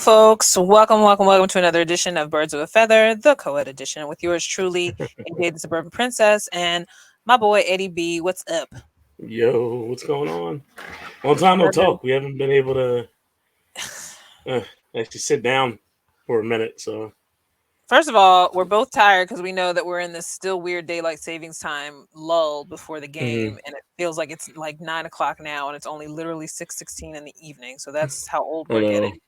folks. Welcome to another edition of Birds of a Feather, the co-ed edition with yours truly, AJ the Suburban Princess, and my boy Eddie B. What's up? Yo, what's going on? Long time no Another. talk. We haven't been able to uh, actually sit down for a minute. So, First of all, we're both tired because we know that we're in this still weird daylight savings time lull before the game, mhm. and it feels like it's like 9 o'clock now, and it's only literally 6:16 in the evening. So that's how old I we're know. getting.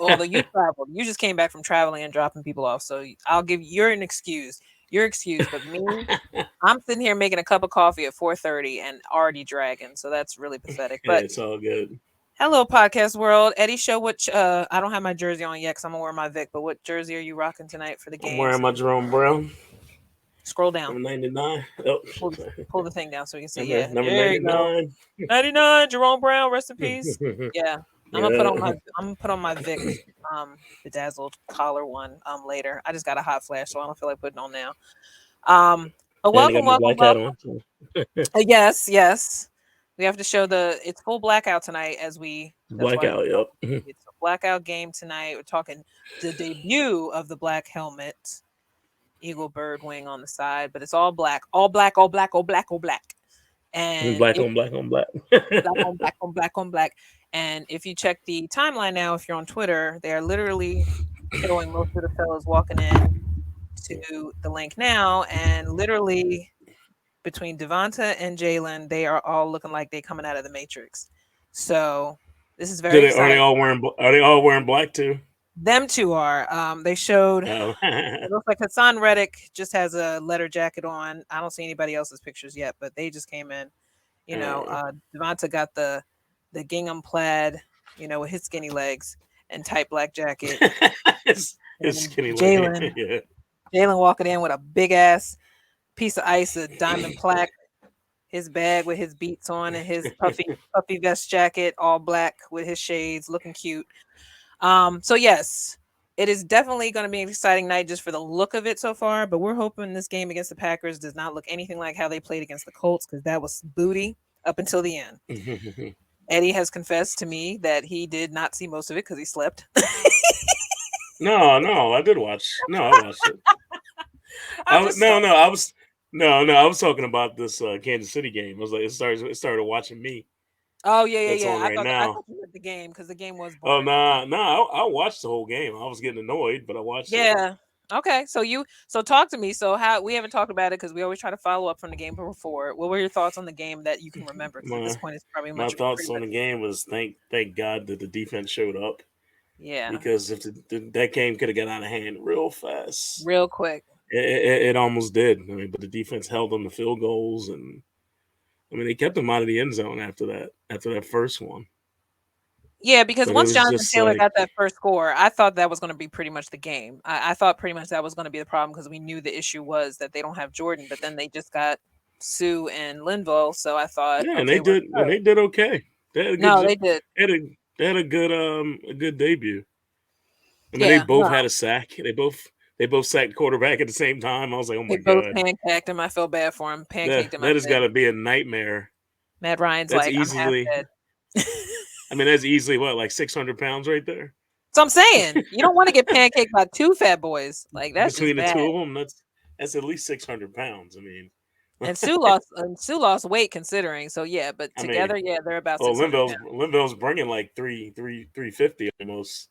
Although you traveled, you just came back from traveling and dropping people off. So I'll give you're an excuse. You're excused, but me, Yeah, I'm sitting here making a cup of coffee at 4:30 and already dragging. So that's really pathetic. But it's all good. hello, podcast world. Eddie, show which I don't have my jersey on yet because I'm gonna wear my Vic. But what jersey are you rocking tonight for the I'm game? wearing So my Jerome Brown scroll down, number 99. Oh, pull the, pull the thing down so you can see. number Yeah, number there you go. 99. 99, Jerome Brown, rest in peace. Yeah. Yeah, I'm gonna put on my Vic bedazzled collar one later. I just got a hot flash, so I don't feel like putting on now. But and I got welcome, my welcome, black hat welcome. on. So. Yes. We have to show it's full blackout tonight as we that's why Blackout. Yep. it's a blackout game tonight. We're talking the debut of the black helmet, eagle bird wing on the side, but it's all black, all black, all black, all black, all black. And Black if on black on black. black on black on black on black. And if you check the timeline now, if you're on Twitter, they are literally showing most of the fellas walking in to the link now, and literally between Devonta and Jalen, they are all looking like they coming out of the Matrix. So this is very Are they exciting. all wearing? Are they all wearing black too? Them two are. They showed. Oh. It looks like Hassan Reddick just has a leather jacket on. I don't see anybody else's pictures yet, but they just came in. Oh. Devonta got the gingham plaid, with his skinny legs and tight black jacket. His And skinny leg. Jalen, Yeah. Jalen walking in with a big ass piece of ice, a diamond plaque, his bag with his beats on, and his puffy vest jacket, all black with his shades, looking cute. So yes, it is definitely going to be an exciting night just for the look of it so far. But we're hoping this game against the Packers does not look anything like how they played against the Colts because that was booty up until the end. Eddie has confessed to me that he did not see most of it because he slept. No, I did watch. No, I watched it. I'm just No, so no, I was no, I was talking about this Kansas City game. I was like, it started watching me. Oh yeah. That's on right I now. thought you meant the game because the game was Oh boring. no, no, I watched the whole game. I was getting annoyed, but I watched it. Yeah. Okay. So talk to me. So how we haven't talked about it because we always try to follow up from the game before. What were your thoughts on the game that you can remember? Because at this My point, it's probably my pretty thoughts on much the game was thank God that the defense showed up yeah, because if that game could have got out of hand real fast, real quick. it almost did. I mean, but the defense held them to field goals, and I mean they kept them out of the end zone after that first one. Yeah, because But it once was Jonathan just Taylor like got that first score, I thought that was going to be pretty much the game. I thought pretty much that was going to be the problem because we knew the issue was that they don't have Jordan, but then they just got Sue and Linville. So I thought, yeah, okay, we're and good. they did okay. They had a good No, they did. they had a good debut. I mean, they Yeah, both no, had a sack. They both sacked quarterback at the same time. I was like, oh they my both god, pancaked him. I felt bad for him. Pancaked him. I that has got said, to be a nightmare. Matt Ryan's That's like, I'm half easily. dead. I mean, that's easily what, like 600 pounds right there So I'm saying you don't want to get pancaked by two fat boys. Like that's just between the bad. two of them. That's at least 600 pounds. I mean, And Sue lost weight considering. So yeah, but I mean, together, yeah, they're about well, 600 pounds. Linville's bringing like 350 almost.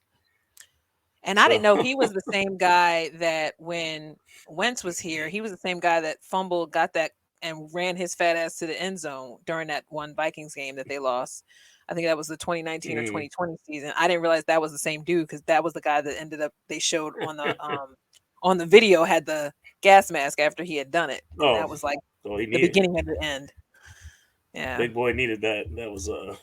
And I So didn't know he was the same guy that when Wentz was here, he was the same guy that fumbled, got that, and ran his fat ass to the end zone during that one Vikings game that they lost. I think that was the 2019 or mm. 2020 season. I didn't realize that was the same dude because that was the guy that ended up they showed on the video had the gas mask after he had done it, and Oh, that was like so he the needed beginning of the end. Yeah, big boy needed that. That was a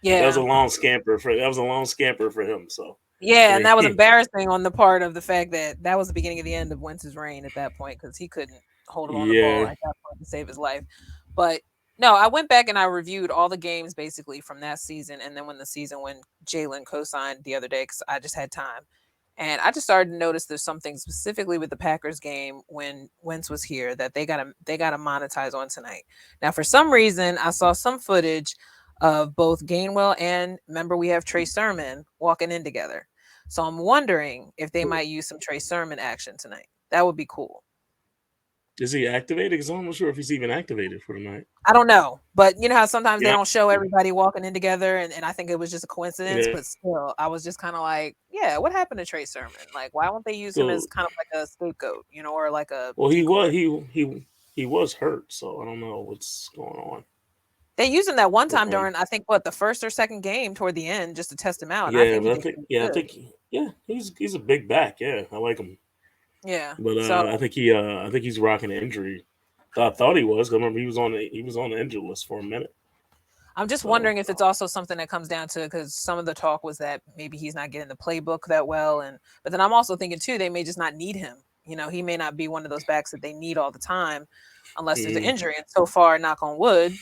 yeah. long scamper for him. So I Yeah, and mean, that was embarrassing on the part of the fact that that was the beginning of the end of Wentz's reign at that point because he couldn't hold on the ball yeah, at that point to save his life. But no, I went back and I reviewed all the games basically from that season, and then when Jalen co-signed the other day because I just had time, and I just started to notice there's something specifically with the Packers game when Wentz was here that they gotta monetize on tonight. Now, for some reason, I saw some footage of both Gainwell and remember we have Trey Sermon walking in together. So I'm wondering if they might use some Trey Sermon action tonight. That would be cool. Is he activated? Because I'm not sure if he's even activated for tonight. I don't know, but you know how sometimes they Yeah. don't show everybody walking in together, and I think it was just a coincidence. Yeah. But still, I was just kind of like, yeah, what happened to Trey Sermon? Like, why won't they use him as So, kind of like a scapegoat, or like a well, decoy? he was hurt, so I don't know what's going on They used him that one with time him. during, I think, what the first or second game toward the end, just to test him out, and I Yeah, think he but did pretty I good. think, yeah, he's a big back. Yeah, I like him, Yeah. but So I think he's rocking an injury. I thought he was. 'Cause I remember he was on the injured list for a minute. I'm just So wondering if it's also something that comes down to because some of the talk was that maybe he's not getting the playbook that well, and but then I'm also thinking too they may just not need him. He may not be one of those backs that they need all the time, unless there's an mm, injury. And so far, knock on wood,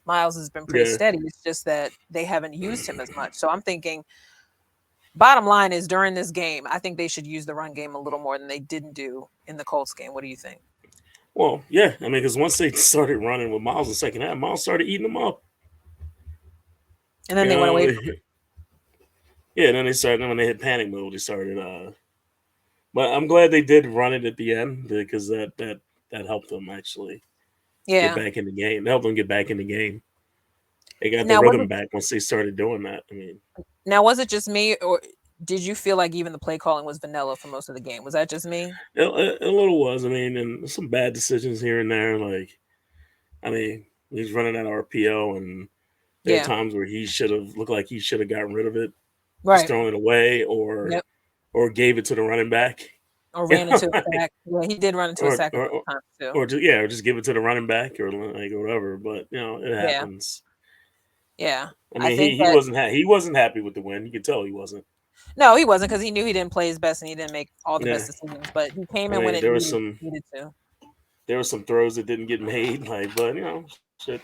Miles has been pretty yeah, steady. It's just that they haven't used him as much. So I'm thinking, bottom line is during this game, I think they should use the run game a little more than they didn't do in the Colts game. What do you think? well, yeah. I mean, because once they started running with Miles in the second half, Miles started eating them up. And then You they went know, away from yeah. Then they started when they hit panic mode. They started. But I'm glad they did run it at the end because that helped them actually get yeah. back in the game. It helped them get back in the game. They got their Now was rhythm it back once they started doing that. I mean, Now, was it just me, or did you feel like even the play calling was vanilla for most of the game? Was that just me? a little was. I mean, and some bad decisions here and there. Like, I mean, he's running that RPO, and there are Yeah. times where he should have looked like he should have gotten rid of it, just Right. throwing it away, Yep. or gave it to the running back. Or You ran know, into a sack. Yeah, he did run into a or sack a or couple times too. or just, yeah, or just give it to the running back or like whatever. But it Yeah. happens. Yeah. I I mean, think that he wasn't happy with the win. You could tell he wasn't. no, he wasn't because he knew he didn't play his best and he didn't make all the best Yeah, decisions. But he came I in when mean it needed to. there were some throws that didn't get made, like, but shit,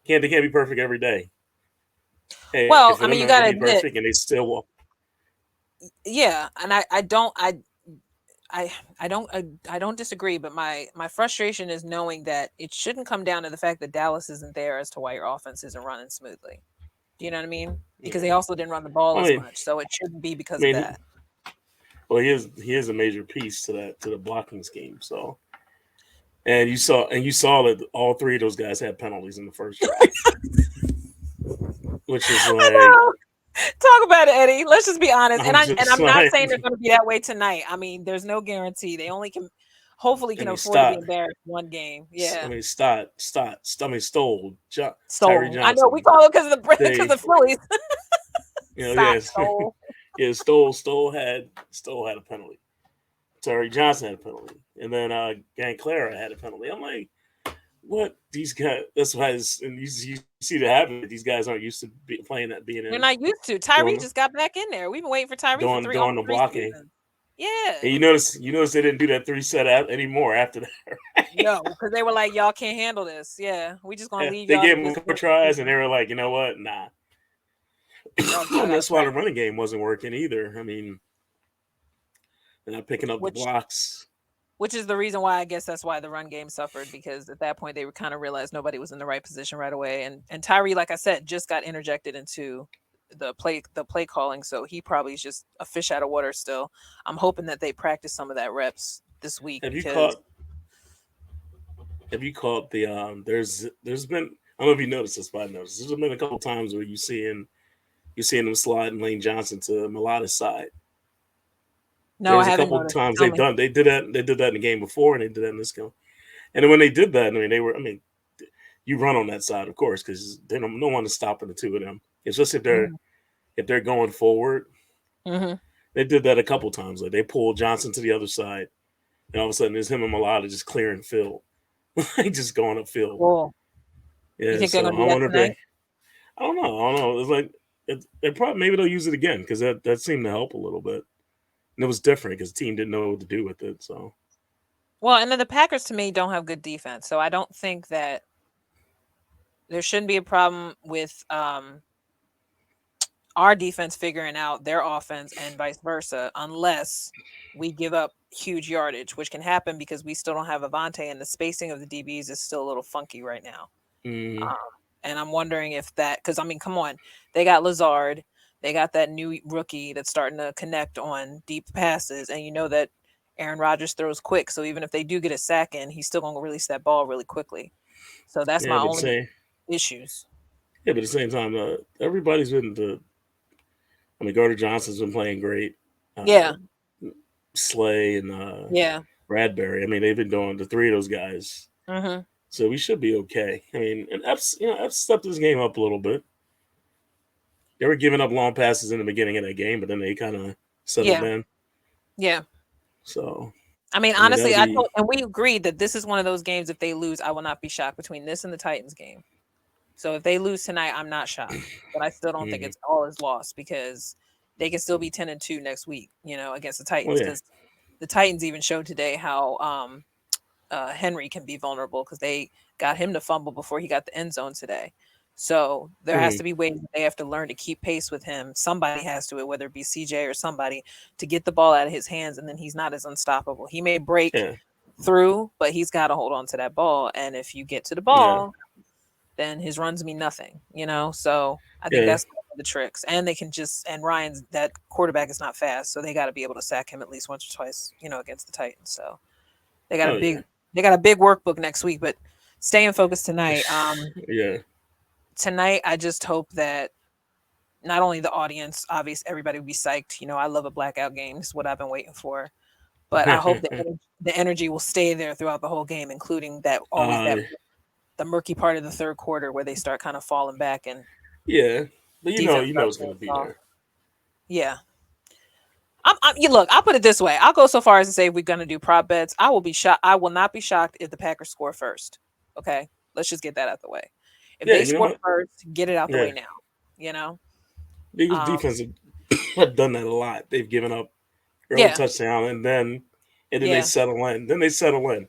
they can't be perfect every day. Hey, Well, for I them mean, you not to gotta be admit, perfect and they still walk. yeah, and I I don't disagree, but my frustration is knowing that it shouldn't come down to the fact that Dallas isn't there as to why your offense isn't running smoothly. Do you know what I mean? Because they Yeah, also didn't run the ball I as mean, much, so it shouldn't be I because of mean, that. well, he is a major piece to the blocking scheme. So, and you saw that all three of those guys had penalties in the first drive, which is I like know. Talk about it, Eddie. Let's just be honest. And I'm just I'm not like, saying they're going to be that way tonight. I mean, there's no guarantee. They only can, hopefully, I can mean, afford to be Stott, embarrassed one game. I Yeah, mean, I mean, Tyree stole. I know we Johnson. call it because of the because They, the Phillies. Stop yes, stole. yeah, Stoll had a penalty. Terry Johnson had a penalty, and then Gan Clara had a penalty. I'm like, what these guys? That's why, and you see that happen. These guys aren't used to playing that, being They're in not used to. Tyree doing just got back in there. We've been waiting for Tyree for doing almost the three blocking. seasons. Yeah. And you notice they didn't do that 3 set anymore after that. Right? No, because they were like, y'all can't handle this. Yeah, we just gonna Yeah, leave they y'all to gave them a just couple finish the tries, and season. they were like, you know what, nah. Y'all And gotta that's why the practice. running game wasn't working either. I mean, they're not picking up the Which blocks. which is the reason why I guess that's why the run game suffered because at that point they were kind of realized nobody was in the right position right away. And Tyree, like I said, just got interjected into the play calling, so he probably is just a fish out of water still. I'm hoping that they practice some of that reps this week Have you because caught? Have you caught the? There's been. I don't know if you noticed this, but I noticed there's been a couple times where you seeing them sliding Lane Johnson to Mulata's side. no, There I was a haven't couple of noticed. times Tell me. they did that in the game before, and they did that in this game. And then when they did that, I mean, you run on that side, of course, because they don't no one is stopping the two of them. It's just Hmm. if they're going forward. Hmm. They did that a couple times. Like they pulled Johnson to the other side, and all of a sudden there's him and Mulata just clearing field, like just going up field. Cool. You Yeah, think they're so gonna do I that wonder if tonight? they. I don't know. I don't know. It's like they probably maybe they'll use it again because that seemed to help a little bit. And it was different because the team didn't know what to do with it. So Well, and then the Packers to me don't have good defense, so I don't think that there shouldn't be a problem with our defense figuring out their offense and vice versa, unless we give up huge yardage, which can happen because we still don't have Avante and the spacing of the DBs is still a little funky right now. mm, Um, And I'm wondering if that, because I mean, come on, they got Lazard, they got that new rookie that's starting to connect on deep passes, and you know that Aaron Rodgers throws quick, so even if they do get a sack in, he's still going to release that ball really quickly. So that's Yeah, my but only say issues. yeah, but at the same time, everybody's been the. I mean, Gardner Johnson's been playing great. Uh, Yeah, Slay and yeah, Bradbury. I mean, they've been doing the three of those guys, hmm, so we should be okay. I mean, and Epps stepped his game up a little bit. They were giving up long passes in the beginning of that game, but then they kind of settled yeah, in. yeah. So I mean, I mean, that'll honestly, I be told, and we agreed that this is one of those games. If they lose, I will not be shocked between this and the Titans game. So if they lose tonight, I'm not shocked, but I still don't think mhm. it's all is lost because they can still be 10-2 next week, against the Well, Titans. yeah, Because the Titans even showed today how Henry can be vulnerable because they got him to fumble before he got the end zone today. So there has mhm. to be ways that they have to learn to keep pace with him. Somebody has to, whether it be CJ or somebody, to get the ball out of his hands, and then he's not as unstoppable. He may break Yeah, through, but he's got to hold on to that ball. And if you get to the yeah, ball, then his runs mean nothing. So I think yeah. that's one of the tricks. And they can just, and Ryan's, that quarterback is not fast, so they got to be able to sack him at least once or twice, against the Titans. So they got a Oh big yeah, they got a big workbook next week, but staying focused tonight. yeah, Tonight I just hope that not only the audience, obviously everybody will be psyched. I love a blackout game. It's what I've been waiting for. But I hope the energy will stay there throughout the whole game, including that always uh, that the murky part of the third quarter where they start kind of falling back and yeah. But defense you know starts it's playing gonna be soft. there. Yeah. You look. I'll put it this way. I'll go so far as to say if we're gonna do prop bets. I will be shocked. I will not be shocked if the Packers score first. Okay, let's just get that out the way. If Yeah, they you know score what? first, get it out the Yeah, way now. You know. Eagles Um. defense have done that a lot. They've given up early Yeah. touchdown and then they Yeah. settle in. Then they settle in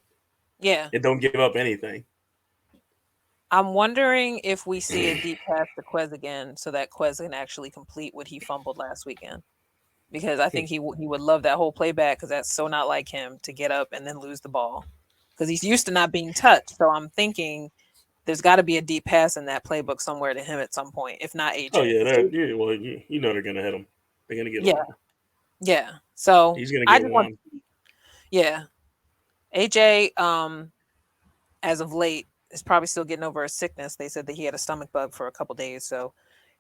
Yeah. and don't give up anything. I'm wondering if we see a deep pass to Quez again, so that Quez can actually complete what he fumbled last weekend. Because I think he would love that whole playback because that's so not like him to get up and then lose the ball because he's used to not being touched. So I'm thinking there's got to be a deep pass in that playbook somewhere to him at some point, if not Oh AJ. yeah, Because yeah. Well, you know they're gonna hit him. They're gonna get yeah, open. yeah. So He's gonna I get just want, one. yeah, AJ. As of late, is probably still getting over a sickness. They said that he had a stomach bug for a couple days, so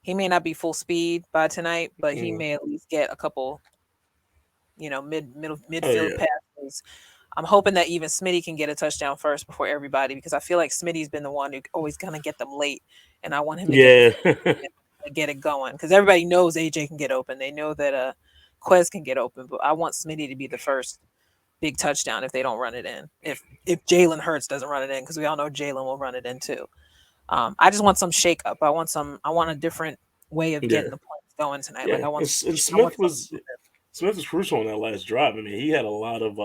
he may not be full speed by tonight, but he Mm. may at least get a couple, Oh midfield yeah, passes. I'm hoping that even Smitty can get a touchdown first before everybody because I feel like Smitty's been the one who always gonna get them late, and I want him to get the yeah, first to get it going because everybody knows AJ can get open. They know that Quez can get open, but I want Smitty to be the first big touchdown if they don't run it in. If Jalen Hurts doesn't run it in, because we all know Jalen will run it in too. I just want some shake up. I want a different way of yeah, getting the points going tonight. Like yeah. And I want some. Smith was crucial on that last drive. I mean, he had a lot of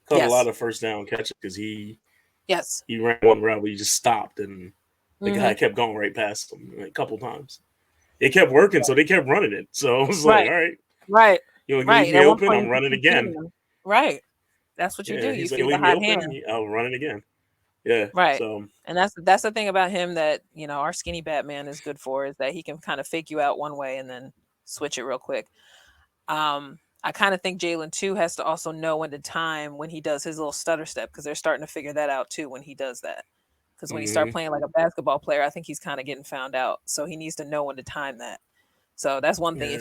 caught a lot Yes. of first down catches because Yes. he ran one route where he just stopped and the guy Mm-hmm. kept going right past him like, a couple times. It kept working, so they kept running it. So I was like, Right. all right, Right. you want to leave Right. me At one open? point, I'm you running keep feeding again. them. Right. That's what you do. Yeah, You he's like, feed the leave me hot open. hand. I'll run it again. Yeah. Right. So And that's the thing about him that our skinny Batman is good for is that he can kind of fake you out one way and then switch it real quick. I kind of think Jalen too has to also know when to time when he does his little stutter step because they're starting to figure that out too when he does that. Because when he start hmm playing like a basketball player, I think he's kind of getting found out. So he needs to know when to time that. So that's one thing. yeah,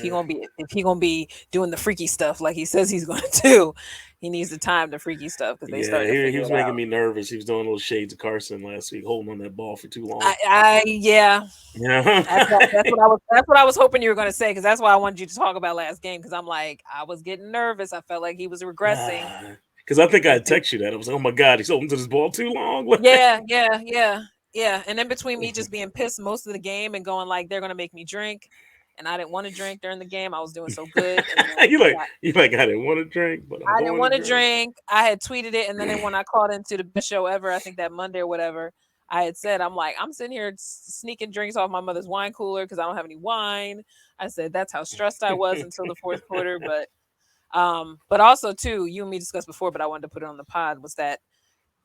If he gonna be doing the freaky stuff like he says he's gonna do, he needs to time the freaky stuff because they yeah, starting to he figure was it making out. me nervous. He was doing little shades of Carson last week, holding on that ball for too long. Yeah, Yeah. that's what I was hoping you were gonna say because that's why I wanted you to talk about last game because I'm like I was getting nervous. I felt like he was regressing. Because I think I And text you that. I was like, oh my God, he's holding to this ball too long. yeah, yeah, yeah, yeah. And then between me just being pissed most of the game and going like they're gonna make me drink, and I didn't want to drink during the game. I was doing so good, and then I didn't want to drink, but I'm I didn't going to want to drink. drink. I had tweeted it, and then when I called into the best show ever, I think that Monday or whatever, I had said, I'm like, I'm sitting here sneaking drinks off my mother's wine cooler because I don't have any wine. I said that's how stressed I was until the fourth quarter. But also too, you and me discussed before, but I wanted to put it on the pod was that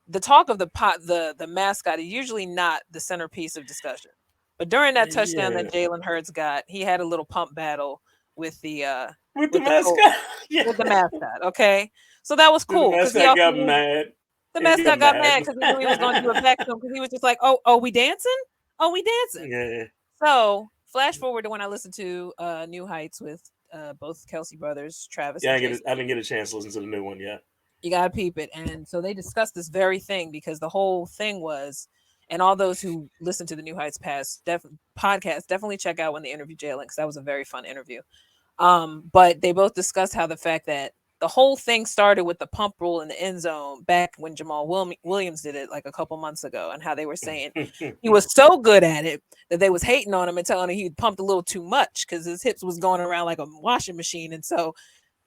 the talk of the mascot is usually not the centerpiece of discussion. But during that touchdown Yeah, that Jalen Hurts got, he had a little pump battle with with the with the Colt mascot. Yeah, with the mascot. Okay, so that was dude, the cool because he mascot also got knew mad. the He got mascot got mad. mad because he knew he was going to do it back to him because he was just like, oh, we dancing? Oh, we dancing. Yeah, So flash forward to when I listened to New Heights with both Kelsey brothers, Travis yeah. and I get it. Jason. I didn't get a chance to listen to the new one yet. You gotta peep it. And so they discussed this very thing because the whole thing was, and all those who listen to the New Heights Pass podcast definitely check out when they interviewed Jalen because that was a very fun interview. But they both discussed how the fact that the whole thing started with the pump rule in the end zone back when Jamal Williams did it like a couple months ago, and how they were saying he was so good at it that they was hating on him and telling him he pumped a little too much because his hips was going around like a washing machine. And so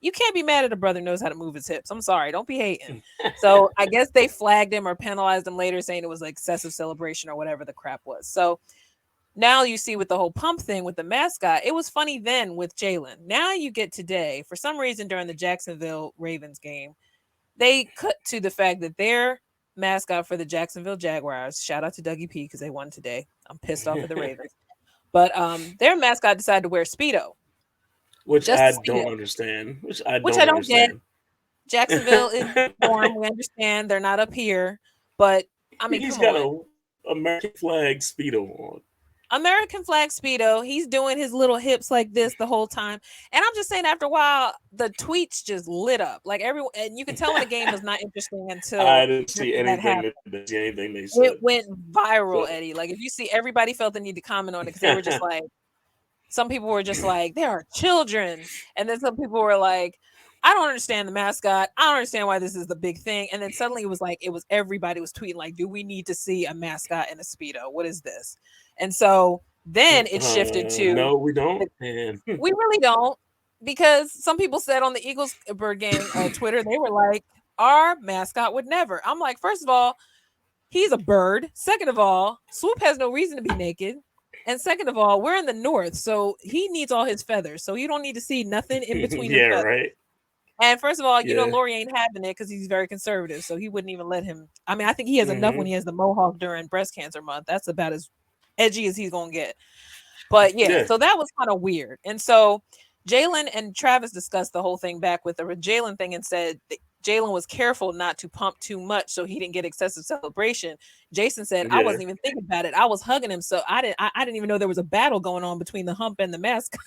you can't be mad at a brother who knows how to move his hips. I'm sorry, don't be hating. So I guess they flagged him or penalized him later, saying it was like excessive celebration or whatever the crap was. So now you see with the whole pump thing with the mascot, it was funny then with Jalen. Now you get today, for some reason during the Jacksonville Ravens game, they cut to the fact that their mascot for the Jacksonville Jaguars, shout out to Dougie P because they won today. I'm pissed off at the Ravens. But their mascot decided to wear Speedo. Which Just I a don't Speedo. understand. Which I Which don't I don't get. understand. Jacksonville is warm. We understand they're not up here. But I mean, He's come got on. a American flag speedo on. American flag Speedo. He's doing his little hips like this the whole time. And I'm just saying, after a while, the tweets just lit up. Like everyone, and you could tell when the game was not interesting until I didn't see that anything. happened. Anything they It said. went viral, So, Eddie. Like if you see, everybody felt the need to comment on it because they were just like, some people were just like, there are children. And then some people were like, I don't understand the mascot. I don't understand why this is the big thing. And then suddenly it was like, everybody was tweeting, like, do we need to see a mascot in a Speedo? What is this? And so then it shifted to, no, we don't. And we really don't, because some people said on the Eagles Bird Gang Twitter, they were like, our mascot would never. I'm like, first of all, he's a bird. Second of all, Swoop has no reason to be naked. And second of all, we're in the north, so he needs all his feathers. So you don't need to see nothing in between the yeah, feathers. right. And first of all, you know, Yeah. Lori ain't having it because he's very conservative. So he wouldn't even let him. I mean, I think he has enough when Mm-hmm. he has the mohawk during breast cancer month. That's about as edgy as he's going to get. But yeah, Yeah. so that was kind of weird. And so Jalen and Travis discussed the whole thing back with the Jalen thing and said Jalen was careful not to pump too much so he didn't get excessive celebration. Jason said, I Yeah. wasn't even thinking about it. I was hugging him. So I didn't even know there was a battle going on between the hump and the mascot.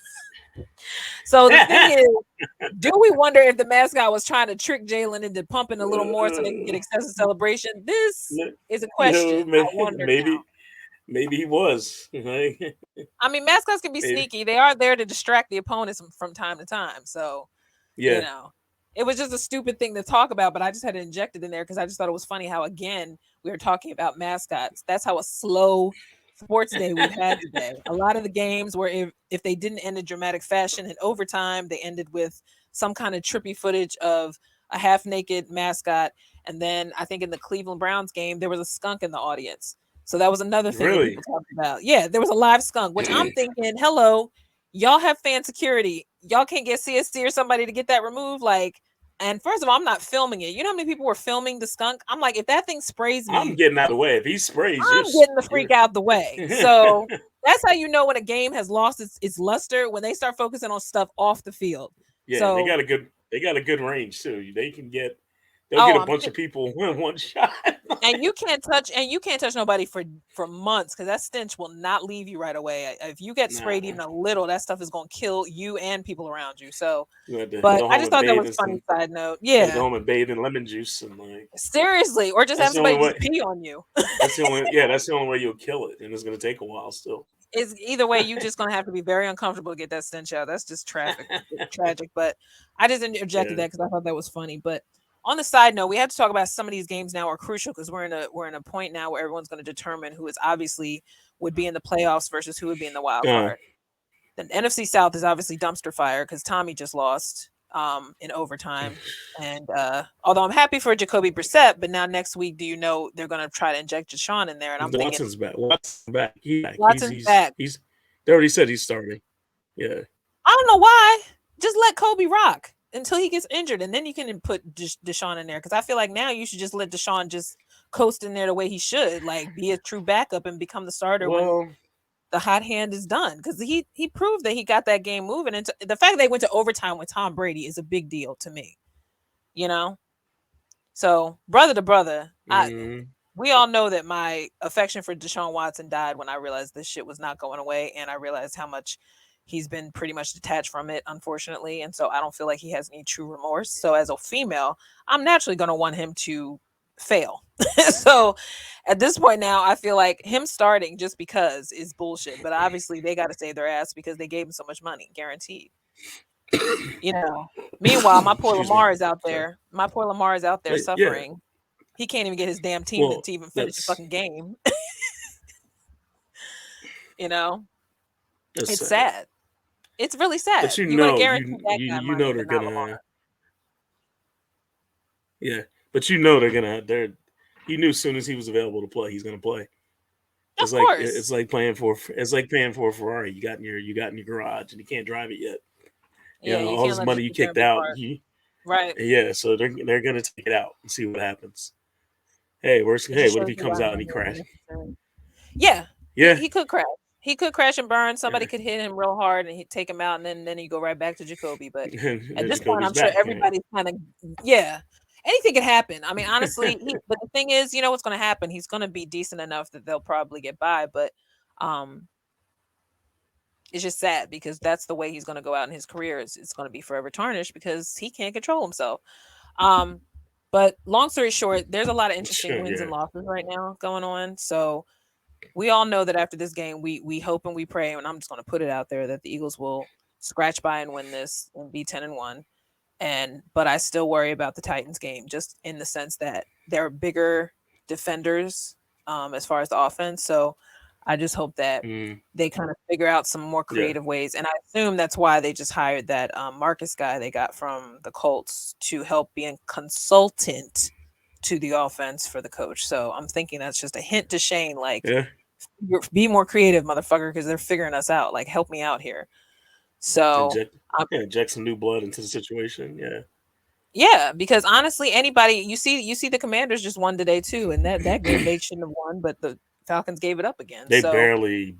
So the thing is, do we wonder if the mascot was trying to trick Jalen into pumping a little more so they can get excessive celebration? This is a question. I wonder now. Maybe he was. I mean, mascots can be Maybe. sneaky. They are there to distract the opponents from time to time. So, you Yeah. know, it was just a stupid thing to talk about, but I just had to inject it in there because I just thought it was funny how, again, we were talking about mascots. That's how a slow sports day we've had today. A lot of the games were, if they didn't end in dramatic fashion in overtime, they ended with some kind of trippy footage of a half naked mascot. And then I think in the Cleveland Browns game, there was a skunk in the audience. So that was another thing that Really? people talked about. Yeah, there was a live skunk, which I'm thinking, hello, y'all have fan security. Y'all can't get CSC or somebody to get that removed. Like, and first of all, I'm not filming it. You know how many people were filming the skunk? I'm like, if that thing sprays I'm me, getting out of the way. If he sprays, I'm getting the freak out the way. So that's how you know when a game has lost its luster, when they start focusing on stuff off the field. yeah, So they got a good range too. They'll get a I'm bunch of people in one shot. and you can't touch nobody for months because that stench will not leave you right away. If you get sprayed Nah. even a little, that stuff is going to kill you and people around you. So, You had to but go I home just and thought that bathe was in a funny some. side note. You had to Yeah, go home and bathe in lemon juice and seriously, or just that's have the only somebody way. just pee on you. That's the only. Yeah, that's the only way you'll kill it, and it's gonna take a while still. It's either way, you just going to have to be very uncomfortable to get that stench out. That's just tragic. But I just interjected Yeah. that because I thought that was funny. But on the side note, we have to talk about some of these games now are crucial because we're in a point now where everyone's going to determine who is obviously would be in the playoffs versus who would be in the wild Uh, card. The NFC South is obviously dumpster fire because Tommy just lost in overtime. And although I'm happy for Jacoby Brissett, but now next week, do you know they're going to try to inject Deshaun in there? And I'm thinking Watson's back. Watson's back. Watson's back. He's. They already said he's starting. Yeah. I don't know why. Just let Kobe rock until he gets injured, and then you can put Deshaun in there because I feel like now you should just let Deshaun just coast in there the way he should, like be a true backup and become the starter when Well, the hot hand is done. Because he proved that he got that game moving. And the fact they went to overtime with Tom Brady is a big deal to me. You know, so brother to brother, mm, we all know that my affection for Deshaun Watson died when I realized this shit was not going away, and I realized how much he's been pretty much detached from it, unfortunately. And so I don't feel like he has any true remorse. So as a female, I'm naturally going to want him to fail. So at this point now, I feel like him starting just because is bullshit. But obviously, they got to save their ass because they gave him so much money, guaranteed. You know. Meanwhile, my poor excuse me. Lamar is out Sorry. there. My poor Lamar is out there Yeah. suffering. He can't even get his damn team Well, to even finish the that's fucking game. You know, that's it's sad. sad. It's really But sad. you You're gonna know, guarantee that guy you know money, they're but not Lamar. gonna yeah. But you know they're. He knew as soon as he was available to play, he's gonna play. Of course. It's like paying for a Ferrari you got in your garage and you can't drive it yet. You Yeah, know you all can't this let it money just you sit there and kicked be out. parked. Right. Yeah, so they're gonna take it out and see what happens. It just What if shows he you why comes out and he money is crashes? necessary. Yeah, Yeah, he could crash. He could crash and burn. Somebody yeah. could hit him real hard and he'd take him out, and then you go right back to Jacoby. But at And this point, Jacoby's I'm sure back. Right? everybody's kind of yeah. Anything could happen. I mean, honestly, but the thing is, you know what's going to happen? He's going to be decent enough that they'll probably get by. But um, it's just sad because that's the way he's going to go out in his career. It's going to be forever tarnished because he can't control himself. Um, but long story short, there's a lot of interesting Sure, wins yeah. and losses right now going on. So we all know that after this game, we hope and we pray, and I'm just going to put it out there that the Eagles will scratch by and win this and be 10-1. And but I still worry about the Titans game, just in the sense that they're bigger defenders as far as the offense. So I just hope that Mm, they kind of figure out some more yeah. creative ways. And I assume that's why they just hired that Marcus guy they got from the Colts to help be a consultant to the offense for the coach. So I'm thinking that's just a hint to Shane, like, Yeah. be more creative, motherfucker, because they're figuring us out. Like, help me out here. So Inject inject some new blood into the situation. Yeah. yeah, because honestly, anybody you see the Commanders just won today too, and that game they shouldn't have won, but the Falcons gave it up again. They So they barely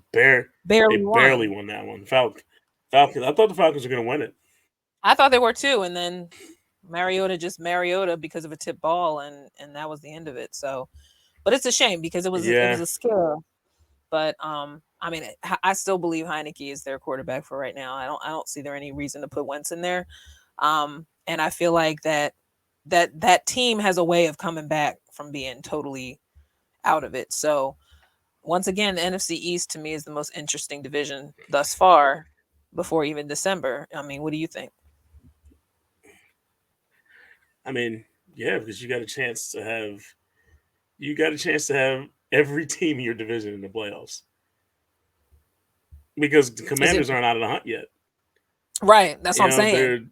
barely won. won that one. Falcons. I thought the Falcons were gonna win it. I thought they were too, and then Mariota because of a tip ball, and that was the end of it. So, but it's a shame because it was Yeah. a scare. But I mean, I still believe Heineke is their quarterback for right now. I don't see there any reason to put Wentz in there. And I feel like that team has a way of coming back from being totally out of it. So once again, the NFC East to me is the most interesting division thus far before even December. I mean, what do you think? I mean, yeah, because you got a chance to have every team in your division in the playoffs because the Is it Commanders aren't out of the hunt yet. right? That's what You I'm know, saying.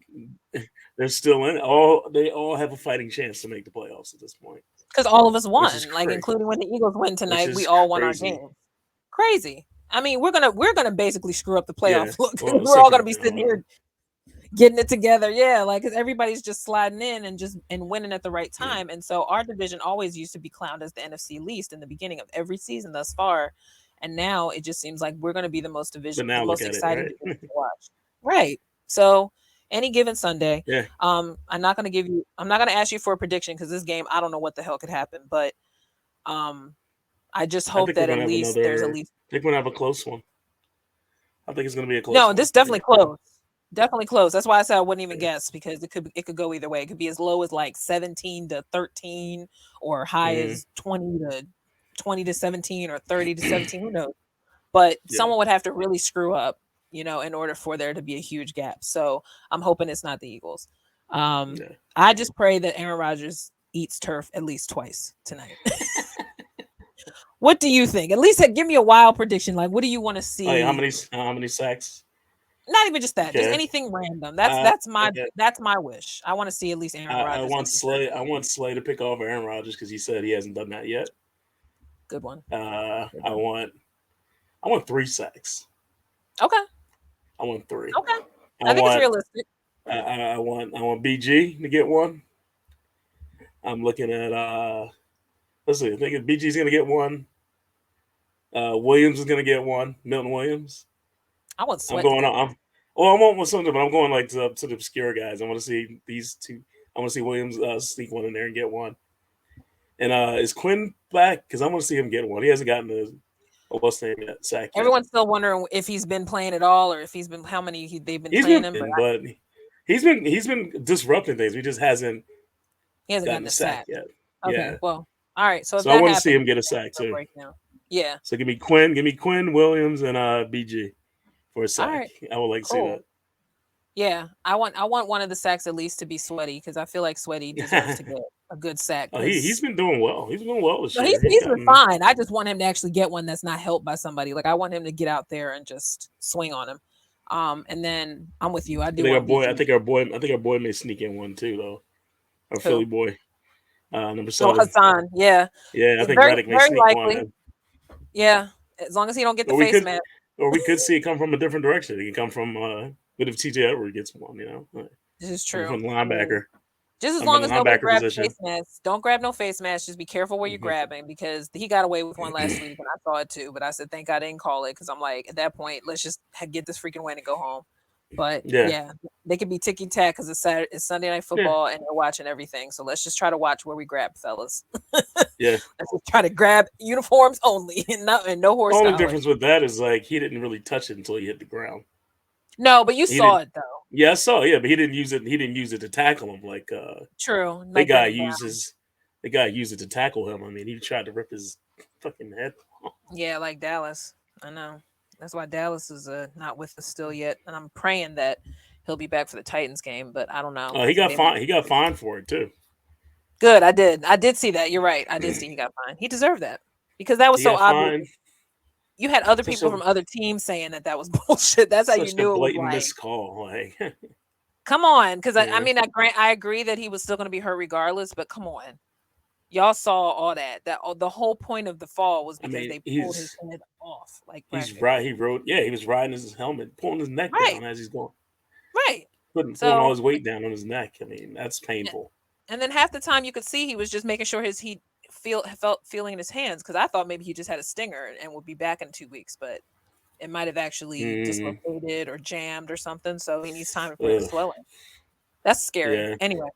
they're still in it. All they all have a fighting chance to make the playoffs at this point, Because all of us which is won, like crazy. including when the Eagles win Which tonight, we is all won our crazy. game. Crazy. I mean, we're gonna basically screw up the Yeah. playoff look. Well, We're all except for gonna be sitting Atlanta. here getting it together. Yeah, like because everybody's just sliding in and just and winning at the right Yeah. time. And so our division always used to be clowned as the NFC least in the beginning of every season thus far. And now it just seems like we're gonna be But the now look most at it, exciting right? division to watch. Right. So any given Sunday, Yeah. I'm not gonna ask you for a prediction because this game, I don't know what the hell could happen, but um I just I hope think we're that at gonna have least there's at another. least I think we're gonna have a close one. I think it's gonna be a close no, one. this definitely Yeah. close. Definitely close. That's why I said I wouldn't even Yeah. guess because it could go either way. It could be as low as like 17-13 or high Mm, as 20-17 or 30-17. Who knows? But yeah. someone would have to really screw up, in order for there to be a huge gap. So I'm hoping it's not the Eagles. Yeah. I just pray that Aaron Rodgers eats turf at least twice tonight. What do you think? At least give me a wild prediction. Like, what do you want to Oh yeah. see? How many sacks? Not even just that, just Okay. anything random. That's my Okay. that's my wish. I want to see at least Aaron Rodgers eat the turf. I want Slay to pick off Aaron Rodgers because he said he hasn't done that yet. Good one. Uh, Good I one. want I want 3 sacks. Okay. I want three. Okay. I I think it's want realistic. I want BG to get one. I'm looking at let's see. I think BG's gonna get one. Williams is gonna get one. Milton Williams. I want I'm Sweat to going get on. one. I want with something, but I'm going like to the obscure guys. I want to see these two. I want to see Williams sneak one in there and get one. And is Quinn back? Because I want to see him get one. He hasn't gotten a what's name yet sack yet. Everyone's still wondering if he's been playing at all or if he's been how many they've been He's playing been, him, but but he's been disrupting things. He just hasn't he hasn't gotten gotten a a sack sack. yet. Okay, Yeah. well, all right. So if So I that want to see happens, him get a sack a too. breakdown. Yeah. So give me Quinn Williams, and BG for a All sack. right. I would like to see Cool. Yeah, I want one of the sacks at least to be Sweaty because I feel like Sweaty deserves to that. get a good sack He's because been doing well. He's been doing well this no, year. He's he's been gotten. fine. I just want him to actually get one that's not helped by somebody. Like I want him to get out there and just swing on him. And then I'm with you. I I do think our want boy. I BG. think our boy. I think our boy may sneak in one too, though. Our Philly Who? boy, number Oh, 7. Hassan. Yeah, Yeah, I it's think Reddick may very sneak one likely. in. Yeah, as long as he don't get the Or we face could, mask. or we could see it come from a different direction. It could come from. What if TJ Edward gets one? This is Coming true. from the I mean, linebacker, just as coming from long the as nobody linebacker grabs position. face masks, don't grab no face masks. Just be careful where you're Mhm. grabbing because he got away with one last week and I saw it too. But I said, thank God I didn't call it because I'm like, at that point, let's just get this freaking win and go home. But Yeah, yeah, they could be ticky tack because it's Sunday night yeah, football and they're watching everything. So let's just try to watch where we grab, fellas. yeah. Let's just try to grab uniforms only and no horse Only collar. difference with that is like he didn't really touch it until he hit the ground. No, but you He saw didn't. it though. Yeah, I saw. Yeah, but he didn't use it. He didn't use it to tackle him like True, the like guy Brandon Brown. uses. The guy used it to tackle him. I mean, he tried to rip his fucking head. Yeah, like Dallas. I know. That's why Dallas is not with us still yet, and I'm praying that he'll be back for the Titans game. But I don't know. I He think got they might. fined. He got fined for it too. Good. I did. I did see that. You're right. I did see he got fined. He deserved that because that was He so got obvious. fined. You had other Such people a from other teams saying that that was bullshit. That's how you such a knew it was blatant like, missed call. Like, come on. Because I yeah, mean, I agree that he was still going to be hurt regardless. But come on, y'all saw all that. The whole point of the fall was I because mean, they pulled his head off, like he's right. practically. He rode. Yeah, he was riding his helmet, pulling his neck Right. down as he's going, Right. pulling all So his weight down on his neck. I mean, that's painful. and then half the time you could see he was just making sure he felt feeling in his hands because I thought maybe he just had a stinger and would be back in 2 weeks, but it might have actually Mm, dislocated or jammed or something. So he needs time for it to ugh, swell in. That's scary. yeah, Anyway,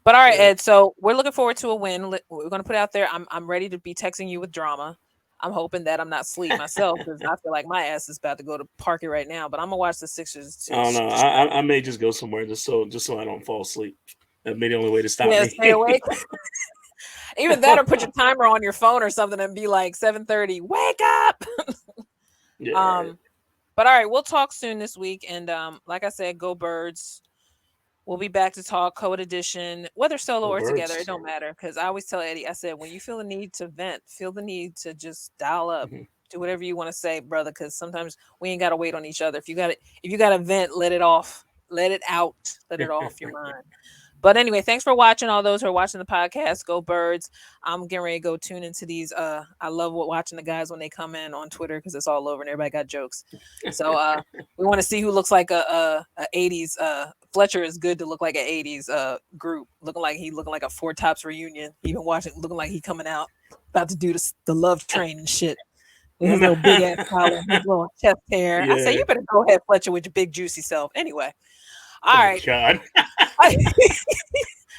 but all right, yeah. Ed. So we're looking forward to a win. We're going to put out there. I'm ready to be texting you with drama. I'm hoping that I'm not asleep myself because I feel like my ass is about to go to park it right now. But I'm gonna watch the Sixers I to don't know. I may just go somewhere just so I don't fall asleep. That may be the only way to stop yeah, me. stay awake. Either that or put your timer on your phone or something and be like 7:30. Wake up. Yeah, right. um, but all right, we'll talk soon this week. And like I said, go birds. We'll be back to talk code edition, whether solo Go or together. It birds. don't matter. Because I always tell Eddie, I said, when you feel the need to vent, feel the need to just dial up. Mhm. Do whatever you want to say, brother. Because sometimes we ain't gotta wait on each other. If you gotta vent, let it off. Let it out. Let it off your mind. But anyway, thanks for watching. All those who are watching the podcast, go birds. I'm getting ready to go tune into these. I love watching the guys when they come in on Twitter because it's all over and everybody got jokes. So we want to see who looks like a 80s. Fletcher is good to look like an 80s group, looking like a Four Tops reunion. Even watching, looking like he coming out about to do the love train and shit with his little big ass collar, his little chest hair. I say Yeah. you better go ahead, Fletcher, with your big juicy self. Anyway, all Oh right. God.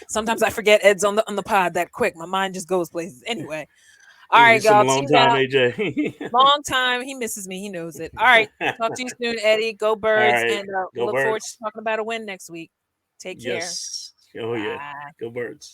Sometimes I forget Ed's on the pod that quick. My mind just goes places. Anyway, all right, It's been a y'all. long Tune time, out. AJ. Long time. He misses me. He knows it. All right. Talk to you soon, Eddie. Go All birds, right. and we'll Go look forward to birds. talking about a win next week. Take care. Yes. Oh yeah. Bye. Go birds.